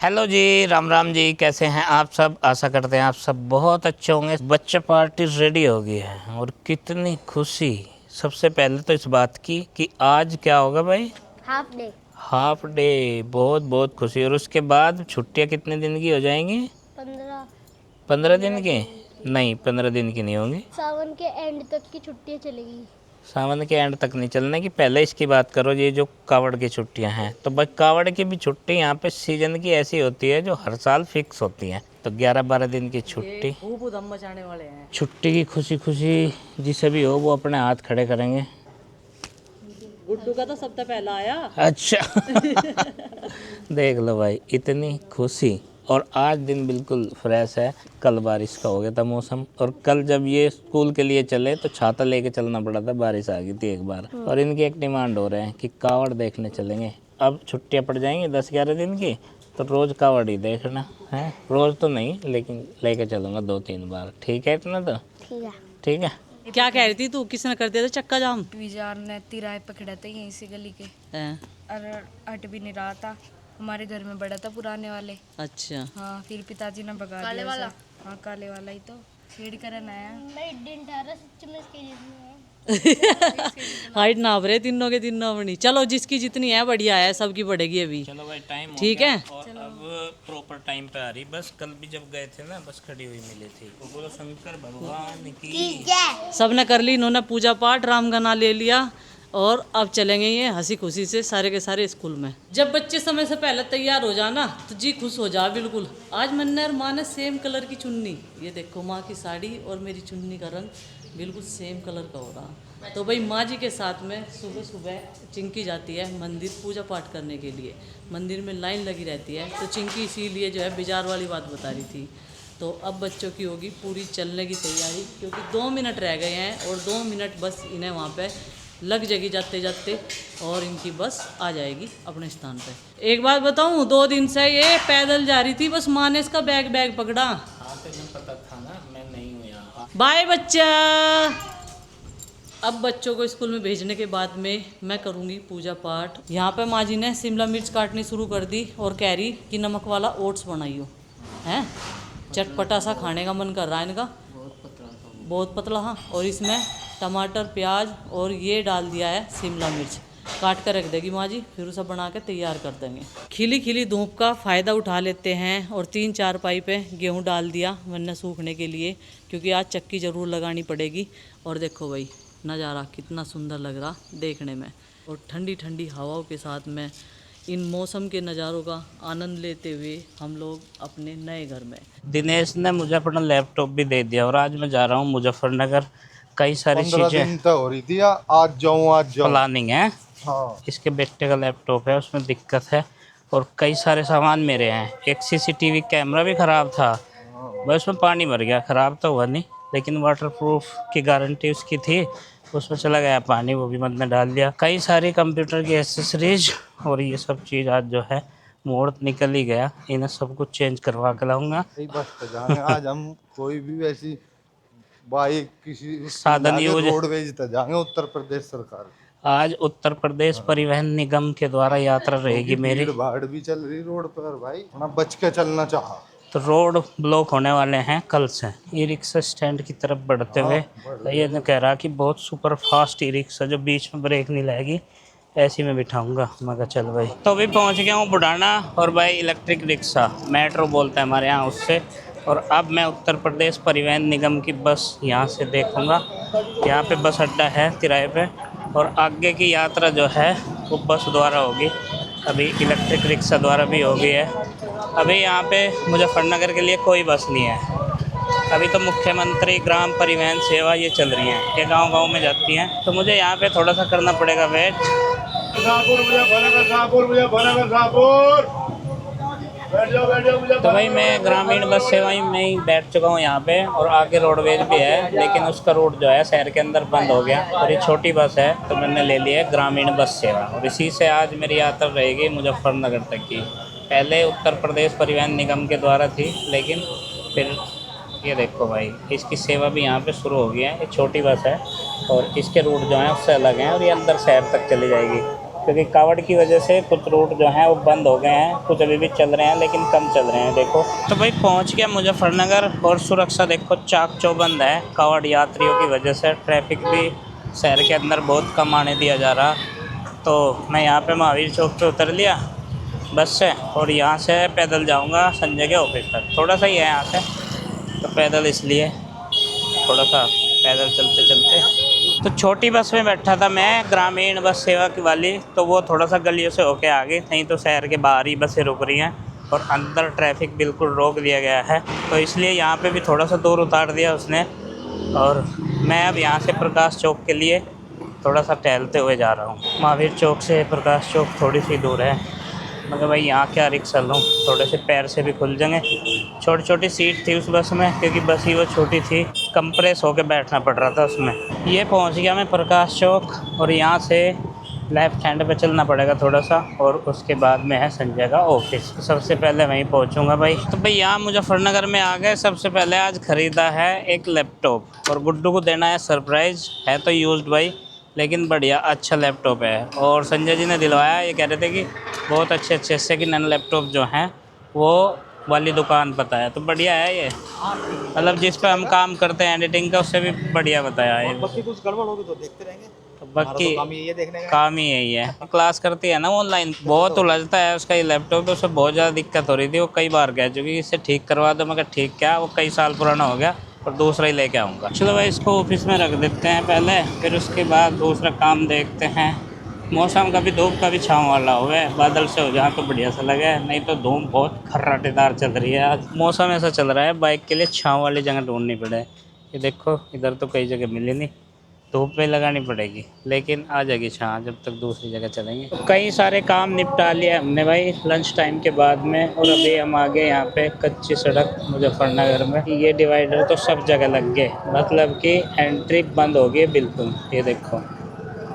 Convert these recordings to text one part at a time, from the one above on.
Hello जी, राम राम जी। कैसे हैं आप सब? आशा करते हैं आप सब बहुत अच्छे होंगे। बच्चा पार्टी रेडी हो गई है और कितनी खुशी। सबसे पहले तो इस बात की कि आज क्या होगा भाई? Half day. Half day. बहुत बहुत खुशी। और उसके बाद छुट्टियां कितने दिन की हो जाएंगी? 15 15 दिन की? नहीं, 15 दिन की नहीं होंगी। सावन के एंड तक की छुट्टियां चलेगी। सावन के एंड तक नहीं चलने की, पहले इसकी बात करो। ये जो कावड़ की छुट्टियां हैं, तो भाई कावड़ की भी छुट्टी यहाँ पे सीजन की ऐसी होती है जो हर साल फिक्स होती है। तो 11-12 दिन की छुट्टी, खूब उधम मचाने वाले हैं। छुट्टी की खुशी खुशी जिसे भी हो वो अपने हाथ खड़े करेंगे। गुड्डू का तो सबसे पहला आया। अच्छा। देख लो भाई, इतनी खुशी। और आज दिन बिल्कुल फ्रेश है। कल बारिश का हो गया था मौसम, और कल जब ये स्कूल के लिए चले तो छाता लेके चलना पड़ा था, बारिश आ गई थी एक बार। और इनकी एक डिमांड हो रहे हैं कि कावड़ देखने चलेंगे। अब छुट्टियां पड़ जाएंगी 10-11 दिन की, तो रोज़ कावड़ ही देखना है। रोज़ तो नहीं, लेकिन लेके चलूँगा 2-3 बार। ठीक है? इतना तो ठीक है। ठीक है। क्या कह रही थी तू? किसने कर दिया था चक्का जाम? विजार ने तिराहे पकड़ा था यहीं से गली के, हैं? और हट भी नहीं रहा था। हमारे घर में बड़ा था पुराने वाले। अच्छा। हाँ, फिर पिताजी ने भगा काले दिया वाला? उसे। हाँ, काले वाला ही तो छेड़ कर आया। मैं दिन 18 सच में इसके जितना हाइट नाप रहे तीनों के तीनों अपनी। चलो जिसकी जितनी है बढ़िया है, सबकी बढ़ेगी अभी। चलो भाई, टाइम हो ठीक गया। है। और अब प्रॉपर टाइम पे आ रही। बस कल भी जब गए थे ना, बस खड़ी हुई मिली थी। वो बोलो शंकर भगवान की। सबने कर ली, इन्होंने पूजा पाठ, राम का नाम ले लिया, और अब चलेंगे ये हंसी खुशी से सारे के सारे स्कूल में। जब बच्चे समय से पहले तैयार हो जाना तो जी खुश हो जा बिल्कुल। आज मैंने और माँ ने सेम कलर की चुन्नी, ये देखो माँ की साड़ी और मेरी चुन्नी का रंग बिल्कुल सेम कलर का हो रहा। तो भाई माँ जी के साथ में सुबह सुबह चिंकी जाती है मंदिर पूजा पाठ करने के लिए। मंदिर में लाइन लगी रहती है, तो चिंकी इसीलिए जो है बाजार वाली बात बता रही थी। तो अब बच्चों की होगी पूरी चलने की तैयारी, क्योंकि 2 मिनट रह गए हैं, और 2 मिनट बस इन्हें वहाँ पे लग जाएगी जाते जाते, और इनकी बस आ जाएगी अपने स्थान पे। एक बात बताऊँ, 2 दिन से ये पैदल जा रही थी, बस माँ ने इसका बैग पकड़ा। हाँ, तो मुझे पता था ना, मैं नहीं हूँ यहाँ। बाय बच्चा। अब बच्चों को स्कूल में भेजने के बाद में मैं करूँगी पूजा पाठ। यहाँ पे माँ जी ने शिमला मिर्च काटनी शुरू कर दी, और कह रही कि नमक वाला ओट्स बनाइयो। हैं, चटपटा सा खाने का मन कर रहा है इनका। बहुत पतला। हाँ, और इसमें टमाटर, प्याज और ये डाल दिया है शिमला मिर्च। काट कर रख देगी माँ जी, फिर उसे बना के तैयार कर देंगे। खिली खिली धूप का फ़ायदा उठा लेते हैं, और 3-4 पाई पे गेहूँ डाल दिया वरना सूखने के लिए, क्योंकि आज चक्की ज़रूर लगानी पड़ेगी। और देखो भाई नज़ारा कितना सुंदर लग रहा देखने में, और ठंडी ठंडी हवाओं के साथ में इन मौसम के नज़ारों का आनंद लेते हुए हम लोग अपने नए घर में। दिनेश ने मुझे अपना लैपटॉप भी दे दिया, और आज मैं जा रहा हूँ मुजफ्फरनगर। कई सारी 15 चीज़ें दिन तो हो रही थी आज जाऊँ प्लानिंग है। हाँ। इसके बेटे का लैपटॉप है, उसमें दिक्कत है, और कई सारे सामान मेरे हैं। एक सीसीटीवी कैमरा भी ख़राब था, बस उसमें पानी भर गया। ख़राब तो हुआ नहीं, लेकिन वाटरप्रूफ की गारंटी उसकी थी, उसमें चला गया पानी, वो भी मैंने डाल दिया। कई सारी कंप्यूटर की एसेसरीज, और ये सब चीज़ आज जो है मोड़ निकल ही गया। इन्हें सब कुछ चेंज करवा के लाऊंगा। बस तो जाएंगे आज हम कोई भी वैसी बाइक किसी साधन यूज रोडवेज तो जाएंगे उत्तर प्रदेश सरकार। आज उत्तर प्रदेश परिवहन निगम के द्वारा यात्रा रहेगी मेरी। भीड़ भाड़ भी चल रही रोड पर भाई, थोड़ा बच के चलना चाहा। तो रोड ब्लॉक होने वाले हैं कल से। ई रिक्शा स्टैंड की तरफ बढ़ते हुए ये ने कह रहा कि बहुत सुपर फास्ट ई रिक्शा जो बीच में ब्रेक नहीं लगेगी, ऐसी में बिठाऊंगा। मैं कहा चल भाई। तो अभी पहुंच गया हूँ बुढ़ाना, और भाई इलेक्ट्रिक रिक्शा, मेट्रो बोलते हैं हमारे यहाँ, उससे। और अब मैं उत्तर प्रदेश परिवहन निगम की बस यहाँ से देखूँगा। यहाँ पे बस अड्डा है तिराहे पे, और आगे की यात्रा जो है वो बस द्वारा होगी। अभी इलेक्ट्रिक रिक्शा द्वारा भी हो गई है। अभी यहाँ पे मुजफ्फरनगर के लिए कोई बस नहीं है। अभी तो मुख्यमंत्री ग्राम परिवहन सेवा ये चल रही हैं, ये गांव-गांव में जाती हैं। तो मुझे यहाँ पे थोड़ा सा करना पड़ेगा वेट। तो भाई मैं ग्रामीण बस सेवाएं में ही बैठ चुका हूँ यहाँ पे, और आगे रोडवेज भी है, लेकिन उसका रूट जो है शहर के अंदर बंद हो गया। और ये छोटी बस है, तो मैंने ले ली है ग्रामीण बस सेवा, और इसी से आज मेरी यात्रा रहेगी मुजफ्फरनगर तक की। पहले उत्तर प्रदेश परिवहन निगम के द्वारा थी, लेकिन फिर ये देखो भाई इसकी सेवा भी यहाँ पे शुरू हो गई है। ये छोटी बस है, और इसके रूट जो हैं उससे अलग हैं, और ये अंदर शहर तक चली जाएगी। क्योंकि कावड़ की वजह से कुछ रूट जो हैं वो बंद हो गए हैं, कुछ अभी भी चल रहे हैं लेकिन कम चल रहे हैं। देखो तो भाई पहुंच गया मुजफ्फरनगर और सुरक्षा देखो चाक चौबंद है कावड़ यात्रियों की वजह से। ट्रैफिक भी शहर के अंदर बहुत कम आने दिया जा रहा। तो मैं यहाँ पे महावीर चौक पे उतर लिया बस से और यहाँ से पैदल जाऊँगा संजय के ऑफिस तक। थोड़ा सा ही है यहाँ से, तो पैदल इसलिए थोड़ा सा पैदल चलते चलते। तो छोटी बस में बैठा था मैं, ग्रामीण बस सेवा की वाली, तो वो थोड़ा सा गलियों से होके आ गई, नहीं तो शहर के बाहर ही बसें रुक रही हैं और अंदर ट्रैफिक बिल्कुल रोक दिया गया है। तो इसलिए यहाँ पे भी थोड़ा सा दूर उतार दिया उसने और मैं अब यहाँ से प्रकाश चौक के लिए थोड़ा सा टहलते हुए जा रहा हूँ। महावीर चौक से प्रकाश चौक थोड़ी सी दूर है, मगर भाई यहाँ क्या रिक्शा लूँ, थोड़े से पैर से भी खुल जाएंगे। छोटी छोटी सीट थी उस बस में, क्योंकि बस ही वो छोटी थी, कंप्रेस होकर बैठना पड़ रहा था उसमें। ये पहुँच गया मैं प्रकाश चौक और यहाँ से लेफ़्ट हैंड पे चलना पड़ेगा थोड़ा सा और उसके बाद में है संजय का ऑफिस। तो सबसे पहले वहीं पहुँचूँगा भाई। तो भाई यहाँ मुजफ्फरनगर में आ गए। सबसे पहले आज ख़रीदा है एक लैपटॉप और गुड्डू को देना है सरप्राइज़। है तो यूज्ड भाई, लेकिन बढ़िया अच्छा लैपटॉप है और संजय जी ने दिलवाया। ये कह रहे थे कि बहुत अच्छे अच्छे सेकंड हैंड लैपटॉप जो हैं वो वाली दुकान पता है, तो बढ़िया है ये। मतलब जिस पे हम काम करते हैं एडिटिंग का, उससे भी बढ़िया बताया है। बाकी कुछ गड़बड़ होगी तो देखते रहेंगे, तो बाकी काम ही यही है देखने का। काम ही यही है। क्लास करती है ना ऑनलाइन, बहुत उलझता है उसका ये लैपटॉप, तो उससे बहुत ज़्यादा दिक्कत हो रही थी। वो कई बार कह चुकी इसे ठीक करवा दो, मगर ठीक क्या, वो कई साल पुराना हो गया और दूसरा ही लेके आऊँगा। चलो भाई इसको ऑफिस में रख देते हैं पहले, फिर उसके बाद दूसरा काम देखते हैं। मौसम का भी धूप का भी छाँव वाला हुआ है, बादल से हो जाए तो बढ़िया सा लगे, नहीं तो धूप बहुत खर्राटेदार चल रही है आज। मौसम ऐसा चल रहा है बाइक के लिए छाँव वाली जगह ढूंढनी पड़े। ये देखो इधर तो कई जगह मिली नहीं, धूप में लगानी पड़ेगी, लेकिन आ जाएगी छाँव जब तक दूसरी जगह चलेंगे। तो कई सारे काम निपटा लिए हमने भाई लंच टाइम के बाद में, और अभी हम आ गए यहाँ पे कच्ची सड़क मुजफ्फरनगर में। ये डिवाइडर तो सब जगह लग गए, मतलब कि एंट्री बंद हो गई बिल्कुल। ये देखो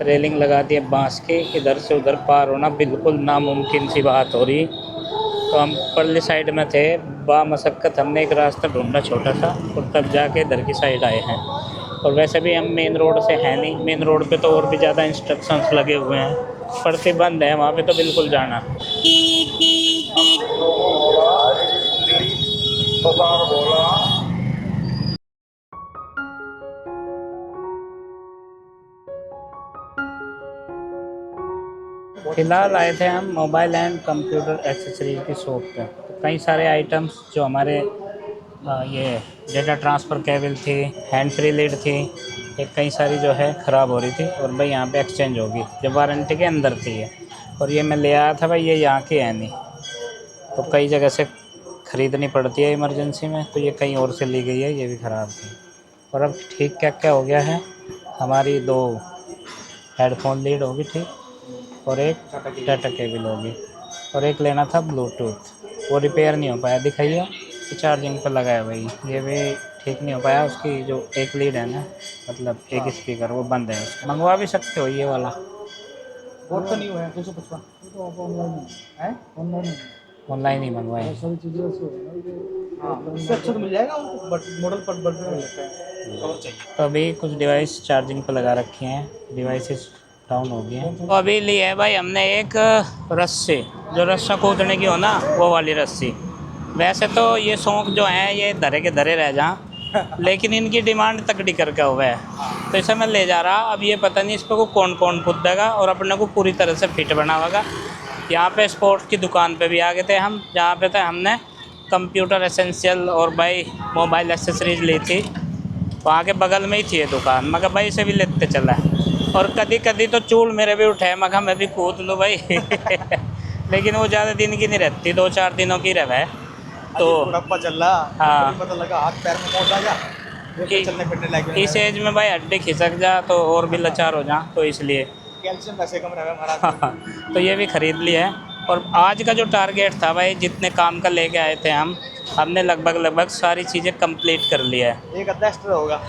रेलिंग लगा दी है बांस की, इधर से उधर पार होना बिल्कुल नामुमकिन सी बात हो रही। तो हम परली साइड में थे, बामशक्कत हमने एक रास्ता ढूंढा छोटा सा और तब जाके इधर की साइड आए हैं। और वैसे भी हम मेन रोड से हैं नहीं, मेन रोड पे तो और भी ज़्यादा इंस्ट्रक्शंस लगे हुए हैं, प्रतिबंध है वहाँ पे तो बिल्कुल जाना। फिलहाल आए थे हम मोबाइल एंड कंप्यूटर एक्सेसरीज की शॉप पे। तो कई सारे आइटम्स जो हमारे ये डेटा ट्रांसफ़र केबल थी, हैंड फ्री लीड थी, एक कई सारी जो है ख़राब हो रही थी और भाई यहाँ पे एक्सचेंज होगी, जब वारंटी के अंदर थी ये। और ये मैं ले आया था भाई, ये यहाँ की है नहीं, तो कई जगह से ख़रीदनी पड़ती है इमरजेंसी में, तो ये कहीं और से ली गई है, ये भी ख़राब थी। और अब ठीक क्या क्या हो गया है, हमारी 2 हेडफोन लीड होगी ठीक, और एक डाटा केबल होगी, और एक लेना था ब्लूटूथ, वो रिपेयर नहीं हो पाया। दिखाइए चार्जिंग पर लगाया भाई, ये भी ठीक नहीं हो पाया। उसकी जो एक लीड है ना, मतलब एक स्पीकर, वो बंद है। उसका मंगवा भी सकते हो ये वाला, और तो नहीं हुआ है 255 है ऑनलाइन ही मंगवाए। इससे अच्छा तो मिल जाएगा उनको, बट मॉडल पर मिलता है और चाहिए। तो अभी कुछ डिवाइस चार्जिंग पर लगा रखे हैं, डिवाइसेस डाउन हो गए हैं। तो अभी ली है भाई हमने एक रस्सी, जो रस्सा कूदने की हो ना, वो वाली रस्सी। वैसे तो ये शौक जो हैं ये धरे के धरे रह जा, लेकिन इनकी डिमांड तकड़ी करके हुआ है, तो इसे मैं ले जा रहा। अब ये पता नहीं इस पर को कौन कौन कूदेगा और अपने को पूरी तरह से फिट बनावेगा। यहाँ पे स्पोर्ट्स की दुकान पे भी आ गए थे हम, जहाँ पे थे हमने कंप्यूटर एसेंशियल और भाई मोबाइल एक्सेसरीज ली थी। वहाँ के बगल में ही थी ये दुकान, मगर भाई इसे भी लेते चला है। और कभी कभी तो चूल मेरे भी उठे, मगर मैं भी कूद लूँ भाई लेकिन वो ज़्यादा दिन की नहीं रहती, 2-4 दिनों की रहे। तो बुढ़ापा चल रहा, हाँ, पता लगा हाथ पैर में मोच आ जा, चलने फिरने लगे। इस एज में भाई हड्डी खिसक जा तो और भी लाचार हो जा, तो इसलिए कैल्शियम वैसे कम रहा हमारा तो ये भी ख़रीद लिया है। और आज का जो टारगेट था भाई, जितने काम का लेके आए थे हम, हमने लगभग सारी चीज़ें कंप्लीट कर लिया है। एक आधा एक्स्ट्रा होगा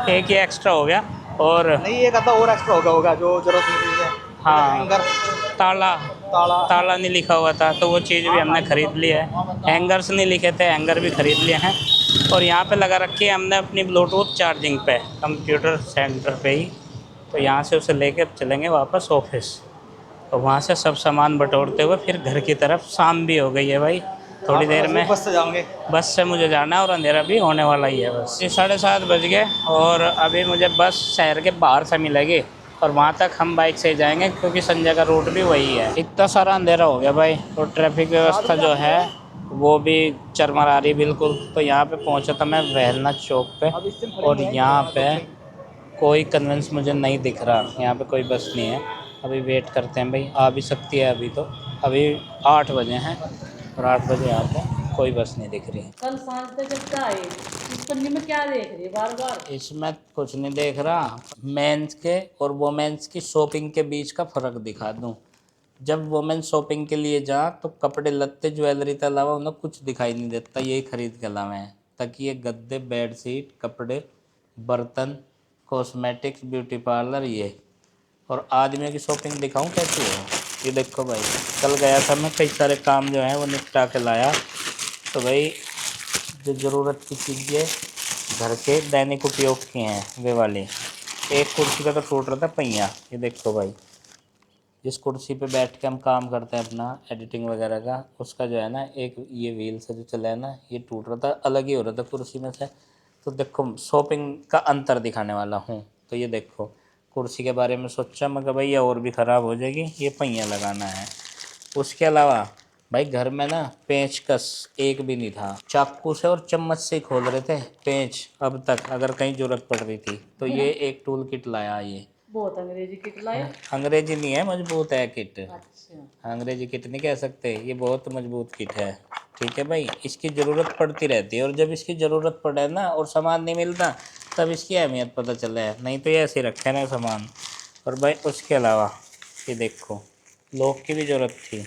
एक ही एक्स्ट्रा हो गया, और नहीं एक आधा और एक्स्ट्रा होगा जो जरूरत नहीं है। हाँ, हैंगर, ताला नहीं लिखा हुआ था, तो वो चीज़ भी हमने ख़रीद ली है। हैंगर्स नहीं लिखे थे, हैंगर भी ख़रीद लिए हैं। और यहाँ पे लगा रखी है हमने अपनी ब्लूटूथ चार्जिंग पे, कंप्यूटर सेंटर पे ही। तो यहाँ से उसे लेके चलेंगे वापस ऑफिस। तो वहाँ से सब सामान बटोरते हुए फिर घर की तरफ शाम भी हो गई है भाई, थोड़ी देर में बस से जाओगे? बस से मुझे जाना है और अंधेरा भी होने वाला ही है। बस 7:30 बज गए और अभी मुझे बस शहर के बाहर से मिलेगी और वहाँ तक हम बाइक से ही जाएंगे क्योंकि संजय का रूट भी वही है। इतना सारा अंधेरा हो गया भाई और ट्रैफिक व्यवस्था जो है वो भी चरमरा रही बिल्कुल। तो यहाँ पे पहुँचा था मैं वेलना चौक पे और यहाँ पे कोई कन्वेंस मुझे नहीं दिख रहा, यहाँ पे कोई बस नहीं है। अभी वेट करते हैं भाई, आ भी सकती है अभी। तो अभी 8 बजे हैं और 8 बजे यहाँ पे कोई बस नहीं दिख रही। कल सांझ तक जब से आए इस पन्नी में क्या देख रही है बार बार? इसमें कुछ नहीं देख रहा, मेंस के और वोमेंस की शॉपिंग के बीच का फ़र्क दिखा दूँ। जब वोमेन शॉपिंग के लिए जा तो कपड़े लत्ते ज्वेलरी के अलावा उन्हें कुछ दिखाई नहीं देता, यही खरीद के लावे हैं। तकिए गद्दे बेडशीट कपड़े बर्तन कॉस्मेटिक्स ब्यूटी पार्लर ये। और आदमियों की शॉपिंग दिखाऊं कैसी है, ये देखो भाई। कल गया था मैं, कई सारे काम जो हैं वो निपटा के लाया। तो भाई जो ज़रूरत की चीज़ें घर के दैनिक उपयोग की हैं वे वाली। एक कुर्सी का तो टूट रहा था पहिया, ये देखो भाई। जिस कुर्सी पे बैठ के हम काम करते हैं अपना एडिटिंग वगैरह का, उसका जो है ना एक ये व्हील से जो चला है ना, ये टूट रहा था, अलग ही हो रहा था कुर्सी में से। तो देखो शॉपिंग का अंतर दिखाने वाला हूँ। तो ये देखो कुर्सी के बारे में सोचा मैं कि भाई ये और भी ख़राब हो जाएगी, ये पहिया लगाना है। उसके अलावा भाई घर में ना पेंचकस एक भी नहीं था, चाकू से और चम्मच से ही खोल रहे थे पेंच अब तक अगर कहीं ज़रूरत पड़ रही थी। तो ये एक टूल किट लाया। ये बहुत अंग्रेजी किट लाए। अंग्रेजी नहीं है, मजबूत है किट। अच्छा अंग्रेजी किट नहीं कह सकते, ये बहुत मजबूत किट है। ठीक है भाई, इसकी ज़रूरत पड़ती रहती है और जब इसकी ज़रूरत पड़े ना और सामान नहीं मिलता तब इसकी अहमियत पता चले है, नहीं तो ये ऐसे ही रखे ना सामान। और भाई उसके अलावा ये देखो लॉक की भी ज़रूरत थी,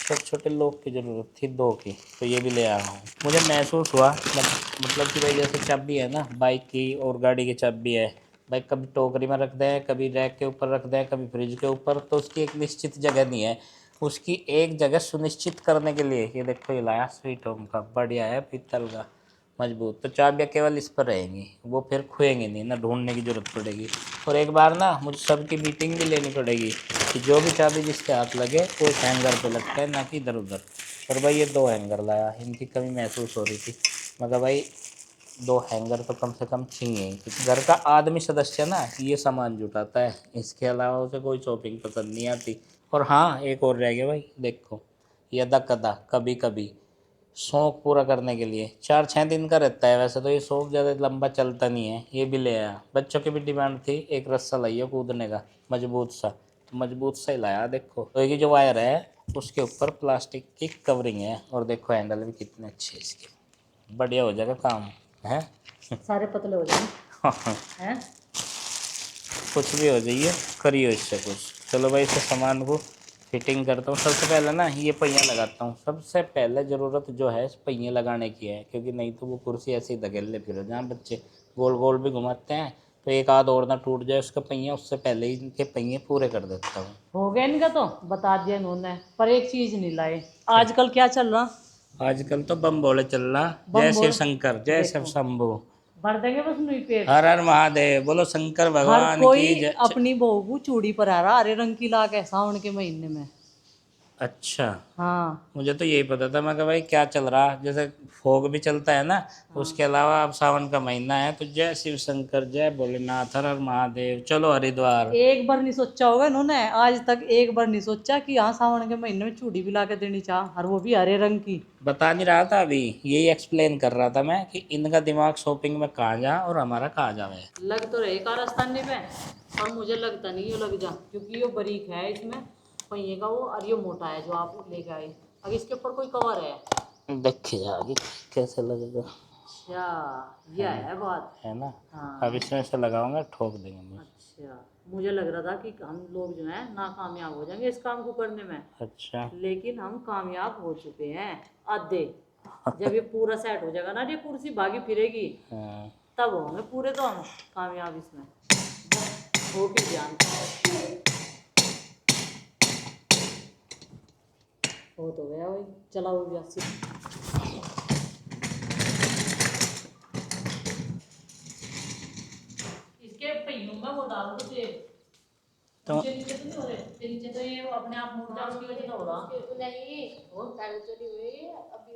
छोटे छोटे लॉक की ज़रूरत थी 2 की, तो ये भी ले आया हूँ। मुझे महसूस हुआ मतलब कि भाई जैसे चाबी है ना बाइक की और गाड़ी की चाबी है भाई, कभी टोकरी में रख दें, कभी रैक के ऊपर रख दें, कभी फ्रिज के ऊपर, तो उसकी एक निश्चित जगह नहीं है। उसकी एक जगह सुनिश्चित करने के लिए ये देखो ये लाया स्वीट होम का, बढ़िया है पीतल का मजबूत। तो चाबियाँ केवल इस पर रहेंगी, वो फिर खोएंगी नहीं ना, ढूंढने की ज़रूरत पड़ेगी। और एक बार ना मुझे सबकी मीटिंग भी लेनी पड़ेगी कि जो भी चाबी जिसके हाथ लगे वो उस हैंगर पे लगता है, ना कि इधर उधर। और भाई ये 2 हैंगर लाया, इनकी कमी महसूस हो रही थी, मगर भाई 2 हैंगर तो कम से कम चाहिए क्योंकि घर का आदमी सदस्य ना ये सामान जुटाता है, इसके अलावा उसे कोई शॉपिंग पसंद नहीं आती। और हाँ एक और रह गया भाई, देखो यदा कदा कभी कभी शौक़ पूरा करने के लिए 4-6 दिन का रहता है, वैसे तो ये शौक़ ज़्यादा लंबा चलता नहीं है। ये भी ले आया, बच्चों की भी डिमांड थी, एक रस्सा लाइए कूदने का मजबूत सा, तो मजबूत सा ही लाया। देखो तो ये जो वायर है उसके ऊपर प्लास्टिक की कवरिंग है और देखो हैंडल भी कितने अच्छे इसके, बढ़िया हो जाएगा काम है। सारे पतले हो जाए हैं। कुछ भी हो जाइए करिए इससे कुछ। चलो भाई इस सामान को फिटिंग करता हूँ। सबसे पहले ना ये पहिया लगाता हूँ, सबसे पहले ज़रूरत जो है इस पहिए लगाने की है, क्योंकि नहीं तो वो कुर्सी ऐसे ही धकेलने फिर जहाँ बच्चे गोल गोल भी घुमाते हैं तो एक आध और ना टूट जाए उसका पहिया, उससे पहले ही इनके पहिए पूरे कर देता हूँ। हो गया इनका तो बता दिया इन्होंने, पर एक चीज नहीं लाए। आजकल क्या चल रहा? आजकल तो बम बोले चल रहा, बम जय शिव बोले। शंकर जय शिव शंभू, भर देंगे बस नहीं पेट। हर हर महादेव, बोलो शंकर हर भगवान की कोई जय। अपनी बहू को चूड़ी पर आ रहा हरे रंग की ला के सावन के महीने में। अच्छा हाँ मुझे तो यही पता था, मैं कहा भाई क्या चल रहा, जैसे फोग भी चलता है ना उसके अलावा अब सावन का महीना है तो जय शिव शंकर जय भोलेनाथ हर हर महादेव, चलो हरिद्वार। एक बार नहीं सोचा होगा इन्होंने, आज तक एक बार नहीं सोचा कि हाँ सावन के महीने में चूड़ी भी ला के देनी चाह, और वो भी हरे रंग की। बता नहीं रहा था अभी, यही एक्सप्लेन कर रहा था मैं कि इनका दिमाग शॉपिंग में कहाँ जा और हमारा कहाँ जावे। लग तो रहे कारस्तानी पे, और मुझे लगता नहीं ये लग जा, क्योंकि ये बारीक है इसमें पहिए का वो, और ये मोटा है जो आप लेके आए। अब इसके ऊपर कोई कवर है, देखी जाएगी कैसे लगेगा। अच्छा ये है बात है ना। हाँ। अब इसमें से लगाऊंगा ठोक देंगे मुझे। अच्छा मुझे लग रहा था कि हम लोग जो है नाकामयाब हो जाएंगे इस काम को करने में, अच्छा लेकिन हम कामयाब हो चुके हैं आधे। जब ये पूरा सेट हो जाएगा ना, ये कुर्सी भागी फिरेगी हाँ। तब होंगे पूरे तो हम कामयाब इसमें। हो भी ध्यान हो तो गया भाई, चलाओ भी अस्सी। इसके पहियों में वो डाल दो तेल। तो नीचे तो ये अपने आप मुड़ जाए उसकी वजह से हो रहा नहीं वो पहले तो नहीं हुई अभी